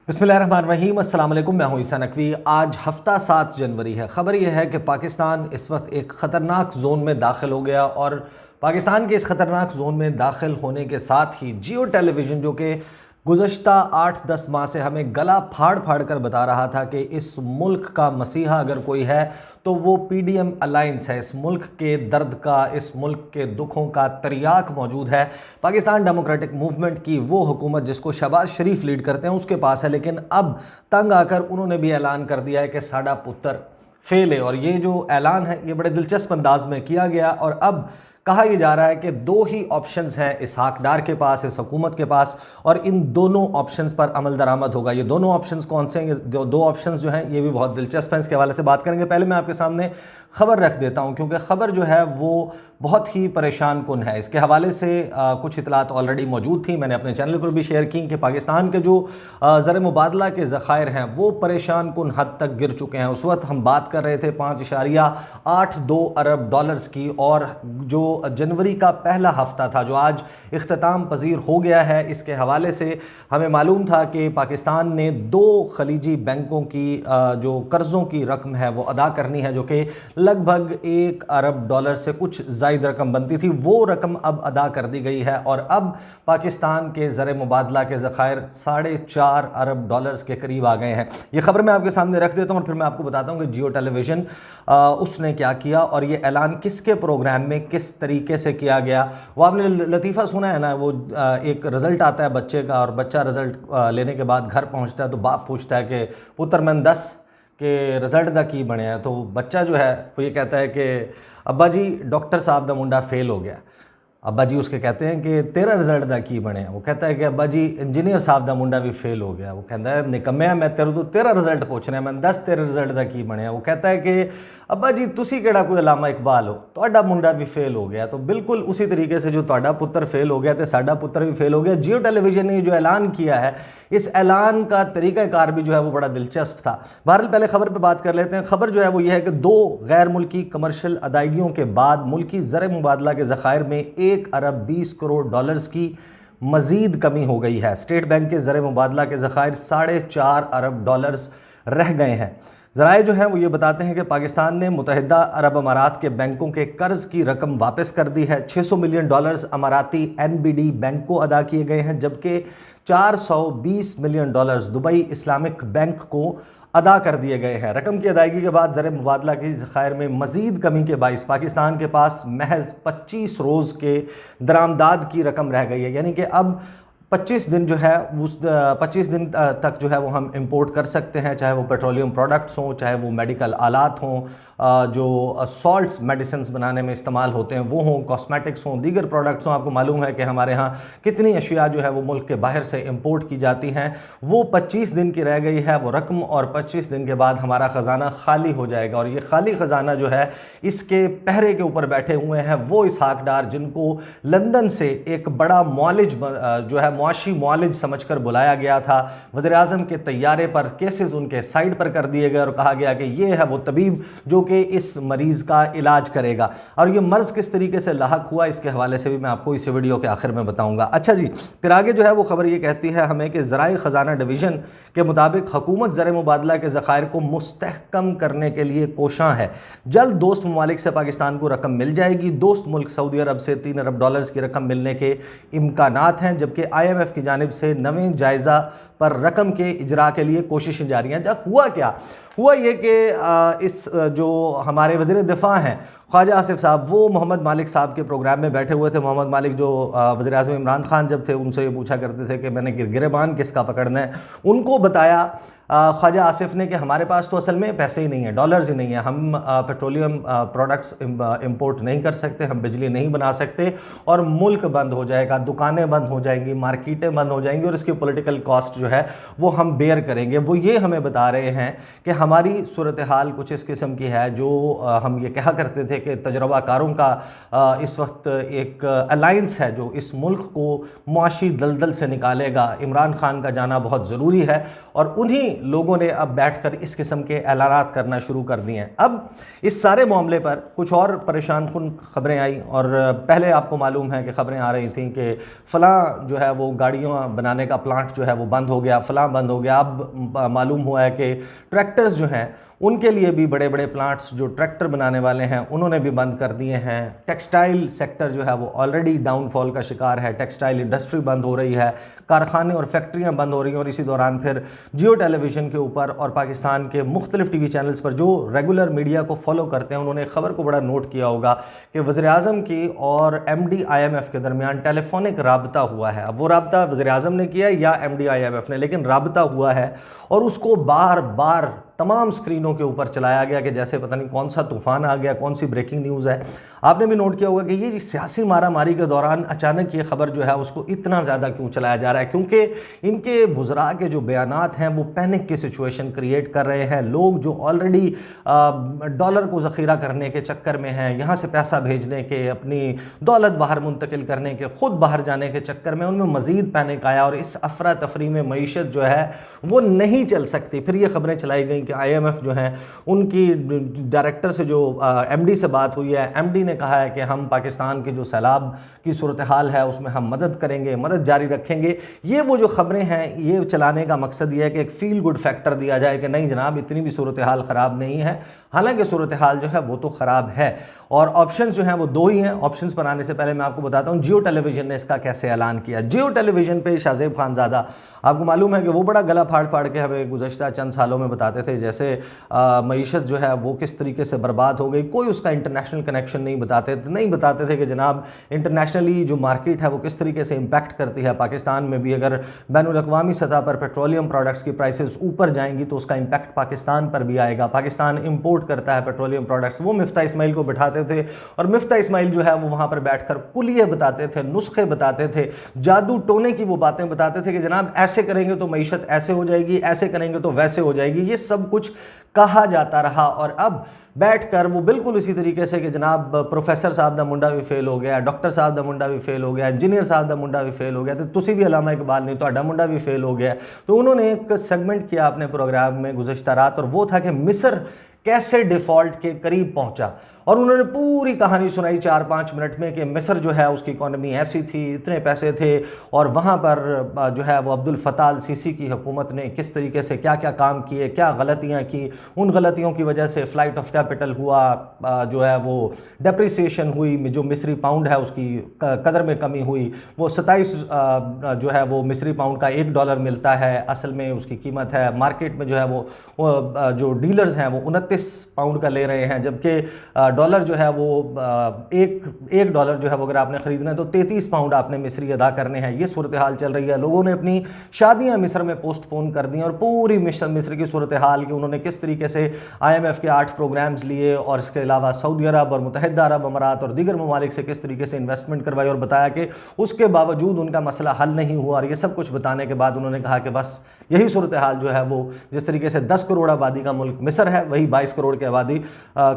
बिस्मिल्लाहिर्रहमानिर्रहीम, अस्सलाम वालेकुम। मैं हूं ईसा नकवी। आज हफ्ता 7 जनवरी है। ख़बर यह है कि पाकिस्तान इस वक्त एक ख़तरनाक जोन में दाखिल हो गया और पाकिस्तान के इस ख़तरनाक जोन में दाखिल होने के साथ ही जियो टेलीविज़न, जो कि गुज़श्ता 8-10 माह से हमें गला फाड़ फाड़ कर बता रहा था कि इस मुल्क का मसीहा अगर कोई है तो वो PDM अलाइंस है, इस मुल्क के दर्द का, इस मुल्क के दुखों का तरियाक मौजूद है, पाकिस्तान डेमोक्रेटिक मूवमेंट की वो हुकूमत जिसको शहबाज शरीफ लीड करते हैं उसके पास है। लेकिन अब तंग आकर उन्होंने भी ऐलान कर दिया है कि साडा पुत्र फेल है। और ये जो ऐलान है ये बड़े दिलचस्प अंदाज में किया गया और अब कहा यह जा रहा है कि दो ही ऑप्शंस हैं इसहाक डार के पास, इस हुकूमत के पास, और इन दोनों ऑप्शंस पर अमल दरामद होगा। ये दोनों ऑप्शंस कौन से हैं? ये दो ऑप्शंस जो हैं ये भी बहुत दिलचस्प हैं, इसके हवाले से बात करेंगे। पहले मैं आपके सामने ख़बर रख देता हूं क्योंकि ख़बर जो है वो बहुत ही परेशान कुन है। इसके हवाले से कुछ इतलात ऑलरेडी मौजूद थी, मैंने अपने चैनल पर भी शेयर की कि पाकिस्तान के जो ज़र मुबादला के ज़खायर हैं वो परेशान कुन हद तक गिर चुके हैं। उस वक्त हम बात कर रहे थे 5.82 अरब डॉलर्स की, और जो जनवरी का पहला हफ्ता था जो आज इख्तिताम पजीर हो गया है, इसके हवाले से हमें मालूम था कि पाकिस्तान ने 2 खलीजी बैंकों की जो कर्ज़ों की रकम है वो अदा करनी है, जो कि लगभग 1 अरब डॉलर से कुछ ज़ायद रकम बनती थी। वो रकम अब अदा कर दी गई है और अब पाकिस्तान के ज़र मुबादला के ज़खायर 4.5 अरब डॉलर्स के करीब आ गए हैं। ये ख़बर मैं आपके सामने रख देता हूँ और फिर मैं आपको बताता हूँ कि जियो टेलीविज़न उसने क्या किया और ये ऐलान किसके प्रोग्राम में किस तरीके से किया गया। वो आपने लतीफ़ा सुना है ना, वो एक रिज़ल्ट आता है बच्चे का और बच्चा रिज़ल्ट लेने के बाद घर पहुँचता है तो बाप पूछता है कि पुत्र मैंने 10 के रिज़ल्ट का की बने हैं। तो बच्चा जो है वो ये कहता है कि अब्बा जी डॉक्टर साहब का मुंडा फेल हो गया। अब्बा जी उसके कहते हैं कि तेरा रिज़ल्ट का की बने। वो कहता है कि अब्बा जी इंजीनियर साहब का मुंडा भी फेल हो गया। वो कहता है निकम्मे मैं तेरा रिज़ल्ट पूछ रहा, मैं 10 तेरे रिज़ल्ट का की बने। वो कहता है कि अब्बा जी तुसी केड़ा कोई अलामा इकबाल हो, तोड़ा मुंडा भी फेल हो गया। तो बिल्कुल उसी तरीके से जो तोड़ा पुत्र फेल हो गया तो साडा पुत्र भी फेल हो गया। जियो टेलीविज़न ने जो ऐलान किया है, इस ऐलान का तरीक़ाकार भी जो है वो बड़ा दिलचस्प था। बहरहाल पहले ख़बर पे बात कर लेते हैं। ख़बर जो है वो ये है कि 2 गैर मुल्की कमर्शियल अदायगियों के बाद मुल्की ज़र मुबादला के ज़खायर में 1 अरब 20 करोड़ डॉलर्स की मज़ीद कमी हो गई है। स्टेट बैंक के ज़र मुबादला के ज़खायर 4.5 अरब डॉलर्स रह गए हैं। ज़राए जो हैं वो ये बताते हैं कि पाकिस्तान ने मुत्तहिदा अरब अमारात के बैंकों के कर्ज़ की रकम वापस कर दी है। 600 मिलियन डॉलर्स अमाराती NBD बैंक को अदा किए गए हैं, जबकि 420 million dollars Dubai Islamic bank को अदा कर दिए गए हैं। रकम की अदायगी के बाद ज़र मुबादला की ज़खायर में मज़ीद कमी के बाइस पाकिस्तान के पास महज 25 रोज़ के दरामदाद की रकम रह गई है। यानी कि अब 25 दिन जो है उस 25 दिन तक जो है वो हम इंपोर्ट कर सकते हैं, चाहे वो पेट्रोलियम प्रोडक्ट्स हों, चाहे वो मेडिकल आलात हों, जो सॉल्ट्स मेडिसिन्स बनाने में इस्तेमाल होते हैं वो हों, कॉस्मेटिक्स हों, दीगर प्रोडक्ट्स हों। आपको मालूम है कि हमारे यहाँ कितनी अशिया जो है वो मुल्क के बाहर से इंपोर्ट की जाती हैं। वो 25 दिन की रह गई है वो रकम, और 25 दिन के बाद हमारा ख़जाना खाली हो जाएगा। और ये खाली ख़जाना जो है इसके पहरे के ऊपर बैठे हुए हैं वो इसहाक डार, जिनको लंदन से एक बड़ा मुआलिज जो है मुआशी मुआलिज समझकर बुलाया गया था। वज़ीर-ए-आज़म के तैयारे पर केसेस उनके साइड पर कर दिए गए और कहा गया कि ये है वो तबीब जो कि इस मरीज़ का इलाज करेगा। और ये मर्ज़ किस तरीके से लाहक हुआ इसके हवाले से भी मैं आपको इस वीडियो के आखिर में बताऊंगा। अच्छा जी, फिर आगे जो है वो ख़बर ये कहती है हमें कि ज़राए ख़जाना डिवीज़न के मुताबिक हुकूमत ज़र मुबादला के ज़खायर को मुस्तहकम करने के लिए कोशां है। जल्द दोस्त ममालिक से पाकिस्तान को रकम मिल जाएगी। दोस्त मुल्क सऊदी अरब से 3 अरब डॉलर्स की रकम मिलने के इम्कानात हैं, जबकि IMF की जानिब से नवे जायज़ा पर रकम के इजरा के लिए कोशिशें जारी हैं। जब हुआ क्या हुआ ये कि इस जो हमारे वज़ीर दिफ़ा हैं ख्वाजा आसिफ साहब, वो मोहम्मद मालिक साहब के प्रोग्राम में बैठे हुए थे। मोहम्मद मालिक जो वज़ीर-ए-आज़म इमरान खान जब थे उनसे ये पूछा करते थे कि मैंने गिरबान किसका पकड़ना है। उनको बताया ख्वाजा आसिफ ने कि हमारे पास तो असल में पैसे ही नहीं है, डॉलर्स ही नहीं है, हम पेट्रोलियम प्रोडक्ट्स इंपोर्ट नहीं कर सकते, हम बिजली नहीं बना सकते और मुल्क बंद हो जाएगा, दुकानें बंद हो जाएंगी, मार्केटें बंद हो जाएंगी और इसकी पॉलिटिकल कॉस्ट जो है वो हम बेयर करेंगे। वो ये हमें बता रहे हैं कि ہماری صورتحال کچھ اس قسم کی ہے جو ہم یہ کہا کرتے تھے کہ تجربہ کاروں کا اس وقت ایک الائنس ہے جو اس ملک کو معاشی دلدل سے نکالے گا۔ عمران خان کا جانا بہت ضروری ہے اور انہی لوگوں نے اب بیٹھ کر اس قسم کے اعلانات کرنا شروع کر دیے ہیں۔ اب اس سارے معاملے پر کچھ اور پریشان کن خبریں آئیں، اور پہلے آپ کو معلوم ہے کہ خبریں آ رہی تھیں کہ فلاں جو ہے وہ گاڑیاں بنانے کا پلانٹ جو ہے وہ بند ہو گیا، فلاں بند ہو گیا۔ اب معلوم ہوا ہے کہ ٹریکٹرز جو ہیں ان کے لیے بھی بڑے بڑے پلانٹس جو ٹریکٹر بنانے والے ہیں انہوں نے بھی بند کر دیے ہیں۔ ٹیکسٹائل سیکٹر جو ہے وہ آلریڈی ڈاؤن فال کا شکار ہے، ٹیکسٹائل انڈسٹری بند ہو رہی ہے، کارخانے اور فیکٹریاں بند ہو رہی ہیں۔ اور اسی دوران پھر جیو ٹیلی ویژن کے اوپر اور پاکستان کے مختلف ٹی وی چینلز پر جو ریگولر میڈیا کو فالو کرتے ہیں انہوں نے خبر کو بڑا نوٹ کیا ہوگا کہ وزیر اعظم کی اور M D I M F کے درمیان ٹیلی فونک رابطہ ہوا ہے۔ اب وہ رابطہ وزیر اعظم نے کیا یا M D I M F نے، لیکن رابطہ ہوا ہے اور اس کو بار بار تمام سکرینوں کے اوپر چلایا گیا کہ جیسے پتہ نہیں کون سا طوفان آ گیا، کون سی بریکنگ نیوز ہے۔ آپ نے بھی نوٹ کیا ہوگا کہ یہ سیاسی مارا ماری کے دوران اچانک یہ خبر جو ہے اس کو اتنا زیادہ کیوں چلایا جا رہا ہے، کیونکہ ان کے وزراء کے جو بیانات ہیں وہ پینک کی سچویشن کریٹ کر رہے ہیں۔ لوگ جو آلریڈی ڈالر کو ذخیرہ کرنے کے چکر میں ہیں، یہاں سے پیسہ بھیجنے کے، اپنی دولت باہر منتقل کرنے کے، خود باہر جانے کے چکر میں ان میں مزید پینک آیا اور اس افراتفری میں معیشت جو ہے وہ نہیں چل سکتی۔ پھر یہ خبریں چلائی گئیں کہ آئی ایم ایف جو ہیں ان کی ڈائریکٹر سے جو ایم ڈی سے بات ہوئی ہے، ایم ڈی نے کہا ہے کہ ہم پاکستان کی جو سیلاب کی صورتحال ہے اس میں ہم مدد کریں گے، مدد جاری رکھیں گے۔ یہ وہ جو خبریں ہیں یہ چلانے کا مقصد یہ ہے کہ ایک فیل گڈ فیکٹر دیا جائے کہ نہیں جناب اتنی بھی صورتحال خراب نہیں ہے، حالانکہ صورتحال جو ہے وہ تو خراب ہے۔ اور آپشنز جو ہیں وہ دو ہی ہیں۔ آپشنز پر آنے سے پہلے میں آپ کو بتاتا ہوں جیو ٹیلی ویژن نے اس کا کیسے اعلان کیا۔ جیو ٹیلی ویژن پہ شاہ زیب خان زادہ آپ کو معلوم ہے کہ وہ بڑا گلا پھاڑ پھاڑ کے ہمیں گزشتہ چند سالوں میں بتاتے تھے جیسے معیشت جو ہے وہ کس طریقے سے برباد ہو گئی، کوئی اس کا انٹرنیشنل کنیکشن نہیں بتاتے تھے کہ جناب انٹرنیشنلی جو مارکیٹ ہے وہ کس طریقے سے امپیکٹ کرتی ہے۔ پاکستان میں بھی اگر بین الاقوامی سطح پر پیٹرولیم پروڈکٹس کی پرائسز اوپر جائیں گی تو اس کا امپیکٹ پاکستان پر بھی آئے گا۔ پاکستان امپورٹ کرتا ہے پیٹرولیم پروڈکٹس۔ وہ مفتاح اسماعیل کو بٹھاتے تھے اور مفتاح اسماعیل جو ہے وہ وہاں پر بیٹھ کر کلیے بتاتے تھے، نسخے بتاتے تھے، جادو ٹونے کی وہ باتیں بتاتے تھے کہ جناب ایسے کریں گے تو معیشت ایسے ہو جائے گی، ایسے کریں گے تو ویسے ہو جائے گی۔ یہ سب کچھ کہا جاتا رہا اور اب بیٹھ کر وہ بالکل اسی طریقے سے کہ جناب پروفیسر صاحب دا منڈا بھی فیل ہو گیا، ڈاکٹر صاحب دا منڈا بھی فیل ہو گیا، انجینئر صاحب دا منڈا بھی فیل ہو گیا، تو تسی بھی علامہ اقبال نہیں، تو منڈا بھی فیل ہو گیا۔ تو انہوں نے ایک سیگمنٹ کیا اپنے پروگرام میں گزشتہ رات اور وہ تھا کہ مصر کیسے ڈیفالٹ کے قریب پہنچا، اور انہوں نے پوری کہانی سنائی 4-5 منٹ میں کہ مصر جو ہے اس کی اکانومی ایسی تھی، اتنے پیسے تھے، اور وہاں پر جو ہے وہ عبد الفتاح السیسی کی حکومت نے کس طریقے سے کیا کیا کام کیے، کیا غلطیاں کی، ان غلطیوں کی وجہ سے فلائٹ آف کیپٹل ہوا، جو ہے وہ ڈیپریسیشن ہوئی، جو مصری پاؤنڈ ہے اس کی قدر میں کمی ہوئی، وہ 27 جو ہے وہ مصری پاؤنڈ کا $1 ملتا ہے، اصل میں اس کی قیمت ہے مارکیٹ میں جو ہے وہ جو ڈیلرز ہیں وہ 29 پاؤنڈ کا لے رہے ہیں، جبکہ ڈالر جو ہے وہ ایک ڈالر جو ہے وہ اگر آپ نے خریدنا ہے تو 33 پاؤنڈ آپ نے مصری ادا کرنے ہیں۔ یہ صورتحال چل رہی ہے۔ لوگوں نے اپنی شادیاں مصر میں پوسٹ پون کر دیں اور پوری مصر کی صورتحال کہ انہوں نے کس طریقے سے آئی ایم ایف کے 8 پروگرامز لیے اور اس کے علاوہ سعودی عرب اور متحدہ عرب امارات اور دیگر ممالک سے کس طریقے سے انویسٹمنٹ کروائی، اور بتایا کہ اس کے باوجود ان کا مسئلہ حل نہیں ہوا۔ اور یہ سب کچھ بتانے کے بعد انہوں نے کہا کہ بس یہی صورتحال جو ہے وہ جس طریقے سے 10 کروڑ آبادی کا ملک مصر ہے، وہی 22 کروڑ کی آبادی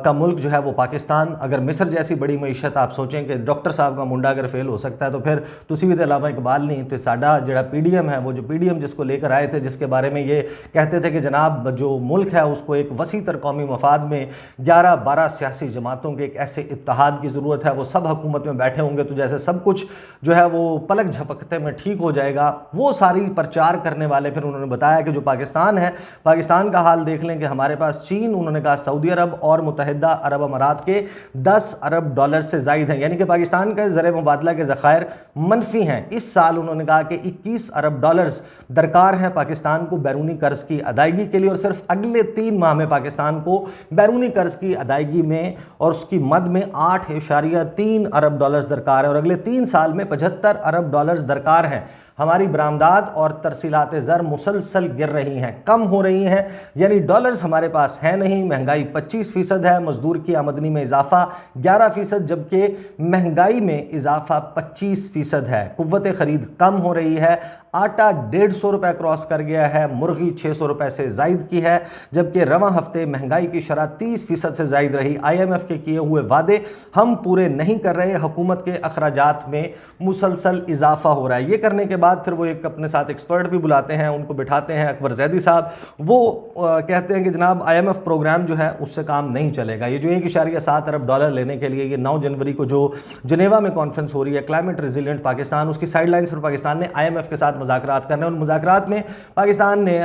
کا ملک جو ہے وہ پاکستان۔ اگر مصر جیسی بڑی معیشت آپ سوچیں کہ ڈاکٹر صاحب کا منڈا اگر فیل ہو سکتا ہے تو پھر تسی بھی علامہ اقبال نہیں، تو ساڈا جڑا پی ڈی ایم ہے، وہ جو پی ڈی ایم جس کو لے کر آئے تھے، جس کے بارے میں یہ کہتے تھے کہ جناب جو ملک ہے اس کو ایک وسیع تر قومی مفاد میں 11-12 سیاسی جماعتوں کے ایک ایسے اتحاد کی ضرورت ہے، وہ سب حکومت میں بیٹھے ہوں گے تو جیسے سب کچھ جو ہے وہ پلک جھپکتے میں ٹھیک ہو جائے گا۔ وہ ساری پرچار کرنے والے پھر انہوں نے بتایا کہ جو پاکستان ہے، پاکستان کا حال دیکھ لیں کہ ہمارے پاس چین، انہوں نے کہا سعودی عرب اور متحدہ عرب امارات کے $10 ارب سے زائد ہیں، یعنی کہ پاکستان کا زر مبادلہ کے ذخائر منفی ہیں۔ اس سال انہوں نے کہا کہ $21 ارب درکار ہیں پاکستان کو بیرونی قرض کی ادائیگی کے لیے، اور صرف اگلے 3 ماہ میں پاکستان کو بیرونی قرض کی ادائیگی میں اور اس کی مد میں $8.3 ارب درکار ہے، اور اگلے 3 سال میں $75 ارب درکار ہیں۔ हमारी बरामदात और तरसीलात ज़र मुसलसल गिर रही हैं, कम हो रही हैं, यानी डॉलर्स हमारे पास है नहीं। महंगाई 25% है, मजदूर की आमदनी में इजाफा 11%, जबकि महंगाई में इजाफा 25% है। कुव्वत ख़रीद कम हो रही है, आटा 150 रुपये क्रॉस कर गया है, मुर्गी 600 रुपये से ज़ायद की है, जबकि रवां हफ्ते महंगाई की शरह 30% से ज़ायद रही। IMF के किए हुए वादे हम पूरे नहीं कर रहे, हुकूमत के अखराजात में मुसलसल इजाफा हो रहा है। ये करने के बाद फिर वो एक अपने साथ एक्सपर्ट भी बुलाते हैं, उनको बिठाते हैं, अकबर जैदी साहब, वो कहते हैं कि जनाब IMF प्रोग्राम जो है उससे काम नहीं चलेगा। ये जो 1.7 अरब डॉलर लेने के लिए ये 9 जनवरी को जो जिनेवा में कॉन्फ्रेंस हो रही है क्लाइमेट रेजिलिएंट पाकिस्तान, उसकी साइडलाइंस पर पाकिस्तान ने IMF के साथ मुज़ाकरात करने, उन मुज़ाकरात में पाकिस्तान ने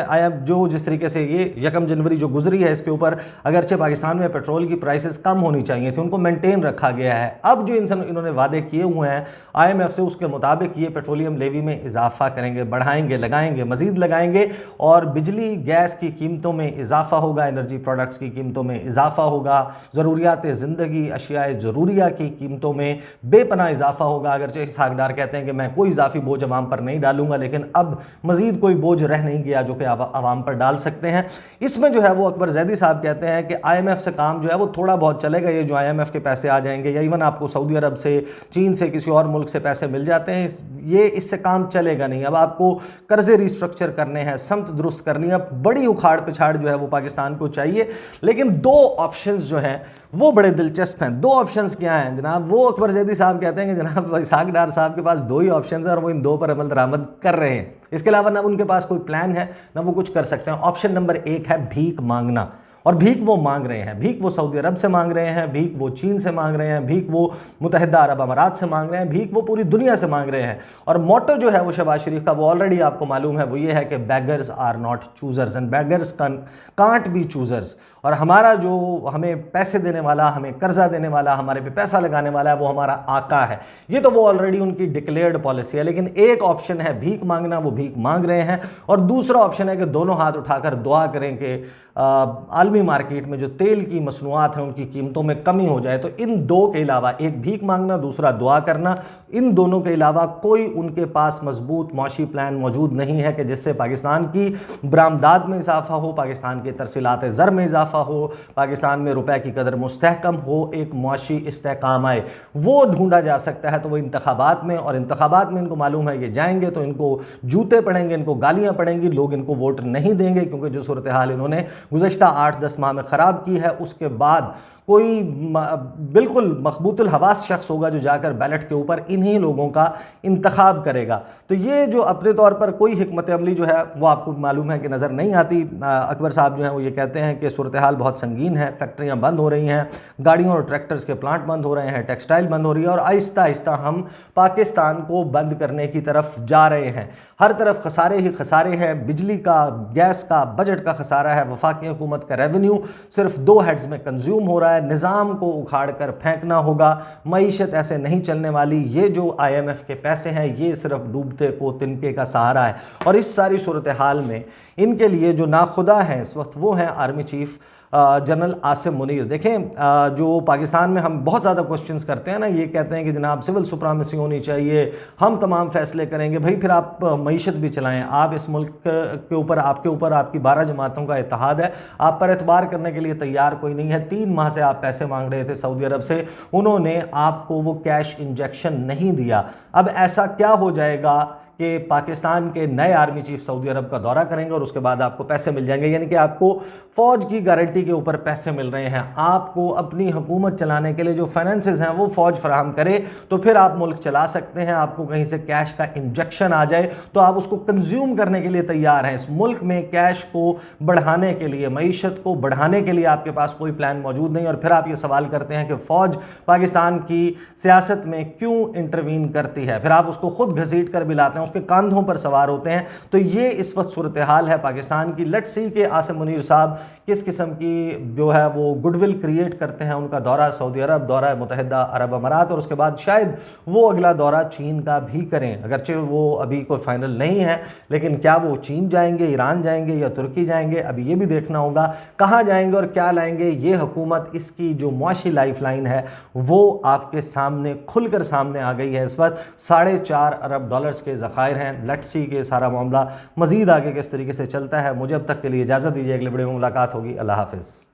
जो जिस तरीके से ये 1 जनवरी जो गुजरी है इसके ऊपर अगरचे पाकिस्तान में पेट्रोल की प्राइसेस कम होनी चाहिए थी, उनको मेंटेन रखा गया है। अब जो इन्होंने वादे किए हुए हैं IMF से, उसके मुताबिक ये पेट्रोलियम लेवी में इजाफा करेंगे, बढ़ाएंगे, लगाएंगे, मज़ीद लगाएंगे, और बिजली गैस की कीमतों में इजाफा होगा, एनर्जी प्रोडक्ट्स की कीमतों में इजाफा होगा, ज़रूरियात ज़िंदगी अशियाए ज़रूरिया की कीमतों में बेपनाह इजाफा होगा। अगरचे इसहाक़ डार कहते हैं कि मैं कोई इजाफी बोझ अवाम पर नहीं डालूंगा, लेकिन अब मज़ीद कोई बोझ रह नहीं गया जो कि आवाम पर डाल सकते हैं। इसमें जो है वो अकबर जैदी साहब कहते हैं कि IMF से काम जो है वो थोड़ा बहुत चलेगा, ये जो IMF के पैसे आ जाएंगे या इवन आपको सऊदी अरब से, चीन से, किसी और मुल्क से पैसे मिल जाते हैं, ये इससे काम चलेगा नहीं। अब आपको कर्जे रिस्ट्रक्चर करने हैं, समत दुरुस्त करनी है, बड़ी उखाड़ पिछाड़ जो है वो पाकिस्तान को चाहिए। लेकिन 2 ऑप्शंस जो हैं वो बड़े दिलचस्प हैं। 2 ऑप्शंस क्या हैं जनाब? वो अकबर जैदी साहब कहते हैं कि जनाब इसहाक़ डार साहब के पास 2 ही ऑप्शंस हैं और वो इन 2 पर अमल दरामद कर रहे हैं। इसके अलावा ना उनके पास कोई प्लान है, ना वो कुछ कर सकते हैं। ऑप्शन नंबर 1 है भीख मांगना, और भीख वो मांग रहे हैं। भीख वो सऊदी अरब से मांग रहे हैं, भीख वो चीन से मांग रहे हैं, भीख वो मुत्तहिदा अरब अमारात से मांग रहे हैं, भीख वो पूरी दुनिया से मांग रहे हैं। और मोटो जो है वो शहबाज शरीफ का, वो ऑलरेडी आपको मालूम है, वो ये है कि beggars are not choosers and beggars can't be choosers. और हमारा जो हमें पैसे देने वाला, हमें कर्जा देने वाला, हमारे पे पैसा लगाने वाला है, वो हमारा आका है। ये तो वो ऑलरेडी उनकी डिक्लेयर्ड पॉलिसी है। लेकिन एक ऑप्शन है भीख मांगना, वो भीख मांग रहे हैं, और दूसरा ऑप्शन है कि दोनों हाथ उठाकर दुआ करें कि आलमी मार्केट में जो तेल की मसनूआत हैं उनकी कीमतों में कमी हो जाए। तो इन 2 के अलावा, एक भीख मांगना, दूसरा दुआ करना, इन दोनों के अलावा कोई उनके पास मजबूत मुआशी प्लान मौजूद नहीं है कि जिससे पाकिस्तान की बरामदात में इजाफा हो, पाकिस्तान के तरसीलात ज़र में इजाफा हो, पाकिस्तान में रुपए की कदर मुस्तहकम हो, एक मुआशी इस्तेहकाम आए। वो ढूंढा जा सकता है तो वो इंतखाबात में, और इंतखाबात में इनको मालूम है ये जाएंगे तो इनको जूते पड़ेंगे, इनको गालियां पड़ेंगी, लोग इनको वोट नहीं देंगे, क्योंकि जो सूरत हाल इन्होंने गुज़श्ता 8-10 माह में ख़राब की है, उसके बाद कोई बिल्कुल मखबूतुल हवास शख्स होगा जो जाकर बैलेट के ऊपर इन्हीं लोगों का इंतखाब करेगा। तो ये जो अपने तौर पर कोई हिकमत अमली जो है वो आपको मालूम है कि नज़र नहीं आती। अकबर साहब जो हैं वो ये कहते हैं कि सूरत हाल बहुत संगीन है, फैक्ट्रियाँ बंद हो रही हैं, गाड़ियों और ट्रैक्टर्स के प्लांट बंद हो रहे हैं, टेक्सटाइल बंद हो रही है, और आहिस्ता आहिस्ता हम पाकिस्तान को बंद करने की तरफ जा रहे हैं। हर तरफ खसारे ही खसारे हैं, बिजली का, गैस का, बजट का खसारा है, वफाकी हुकूमत का रेवेन्यू सिर्फ 2 हेड्स में कंज्यूम हो रहा है, निज़ाम को उखाड़ कर फेंकना होगा, मईशत ऐसे नहीं चलने वाली, ये जो IMF के पैसे हैं ये सिर्फ डूबते को तिनके का सहारा है। और इस सारी सूरत हाल में इनके लिए जो नाखुदा हैं इस वक्त वो हैं army chief general Asim Munir. देखें जो पाकिस्तान में हम बहुत ज़्यादा क्वेश्चंस करते हैं ना, ये कहते हैं कि जनाब सिविल सुप्रीमेसी होनी चाहिए, हम तमाम फैसले करेंगे। भाई फिर आप मईशत भी चलाएं, आप इस मुल्क के ऊपर, आपके ऊपर आपकी 12 जमातों का इत्तेहाद है, आप पर एतबार करने के लिए तैयार कोई नहीं है। 3 माह से आप पैसे मांग रहे थे सऊदी अरब से, उन्होंने आपको वो कैश इंजेक्शन नहीं दिया। अब ऐसा क्या हो जाएगा कि पाकिस्तान के नए आर्मी चीफ सऊदी अरब का दौरा करेंगे और उसके बाद आपको पैसे मिल जाएंगे, यानी कि आपको फ़ौज की गारंटी के ऊपर पैसे मिल रहे हैं। आपको अपनी हुकूमत चलाने के लिए जो फाइनेंसेस हैं वो फ़ौज फराहम करे तो फिर आप मुल्क चला सकते हैं। आपको कहीं से कैश का इंजेक्शन आ जाए तो आप उसको कंज्यूम करने के लिए तैयार हैं। इस मुल्क में कैश को बढ़ाने के लिए, मईशत को बढ़ाने के लिए आपके पास कोई प्लान मौजूद नहीं। और फिर आप ये सवाल करते हैं कि फ़ौज पाकिस्तान की सियासत में क्यों इंटरवीन करती है, फिर आप उसको खुद घसीट कर भी लाते हैं, उसके कंधों पर सवार होते हैं। तो ये इस वक्त सूरत हाल है पाकिस्तान की। लेट्स सी कि आसिम मुनीर साहब किस किस्म की जो है वो गुडविल क्रिएट करते हैं। उनका दौरा सऊदी अरब, दौरा मुत्तहिदा अरब अमारात, और उसके बाद शायद वो अगला दौरा चीन का भी करें। अगरचे वो अभी कोई फाइनल नहीं है, लेकिन क्या वो चीन जाएंगे, ईरान जाएंगे या तुर्की जाएंगे, अभी ये भी देखना होगा। कहाँ जाएंगे और क्या लाएंगे, ये हुकूमत, इसकी जो मुआशी लाइफ लाइन है वो आपके सामने खुलकर सामने आ गई है। इस वक्त $4.5 अरब के بخیر ہیں. لیٹس سی کہ سارا معاملہ مزید آگے کس طریقے سے چلتا ہے. مجھے اب تک کے لیے اجازت دیجیے, اگلے ویڈیو میں ملاقات ہوگی. اللہ حافظ.